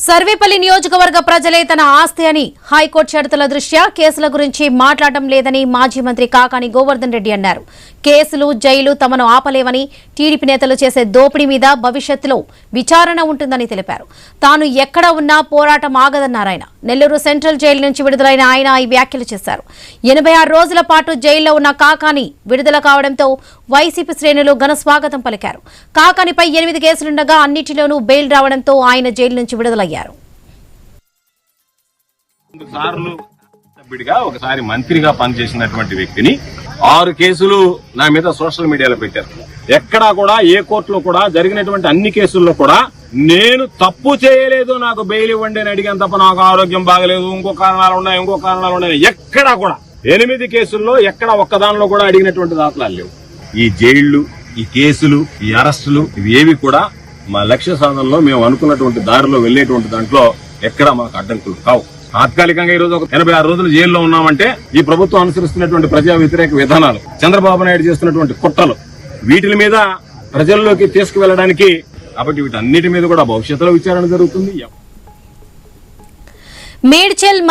సర్వేపల్లి నియోజకవర్గ ప్రజలే తన ఆస్తి అని హైకోర్టు షరతుల దృష్ట్యా కేసుల గురించి మాట్లాడటం లేదని మాజీ మంత్రి కాకాని గోవర్ధన్ రెడ్డి అన్నారు. కేసులు, జైలు తమను ఆపలేవని, టీడీపీ నేతలు చేసే దోపిడీ మీద భవిష్యత్తులో విచారణ ఉంటుందని తెలిపారు. తాను ఎక్కడ ఉన్నా పోరాటం ఆగదన్నారాయన. నెల్లూరు సెంట్రల్ జైలు నుంచి విడుదలైన ఆయన ఈ వ్యాఖ్యలు చేశారు. 86 రోజుల పాటు జైల్లో ఉన్న కాకాని విడుదల కావడంతో వైసీపీ శ్రేణులు ఘన స్వాగతం పలికారు. కాకానిపై 8 కేసులుండగా అన్నిటిలోనూ బెయిల్ రావడంతో ఆయన జైలు నుంచి విడుదలయ్యారు. ఒకసారి మంత్రిగా పనిచేసినటువంటి వ్యక్తిని 6 కేసులు నా మీద సోషల్ మీడియాలో పెట్టారు. ఎక్కడా కూడా ఏ కోర్టులో కూడా జరిగినటువంటి అన్ని కేసుల్లో కూడా నేను తప్పు చేయలేదు, నాకు బెయిల్ ఇవ్వండి అని అడిగాను తప్ప నాకు ఆరోగ్యం బాగలేదు, ఇంకో కారణాలు ఉన్నాయి ఎక్కడా కూడా 8 కేసుల్లో ఎక్కడ ఒక్కదానిలో కూడా అడిగినటువంటి దాఖలాలు లేవు. ఈ జైళ్లు, ఈ కేసులు, ఈ అరెస్టులు ఇవేవి కూడా మా లక్ష్య సాధనలో మేము అనుకున్నటువంటి దారిలో వెళ్లేటువంటి దాంట్లో ఎక్కడా మాకు అడ్డంకులు కావు. తాత్కాలికంగా ఈ రోజు ఒక 86 రోజులు జైల్లో ఉన్నామంటే ఈ ప్రభుత్వం అనుసరిస్తున్నటువంటి ప్రజా వ్యతిరేక విధానాలు, చంద్రబాబు నాయుడు చేస్తున్నటువంటి కుట్రలు, వీటి మీద ప్రజల్లోకి తీసుకువెళ్లడానికి, కాబట్టి వీటన్నిటి మీద కూడా భవిష్యత్తులో విచారణ జరుగుతుంది. మేడ్చల్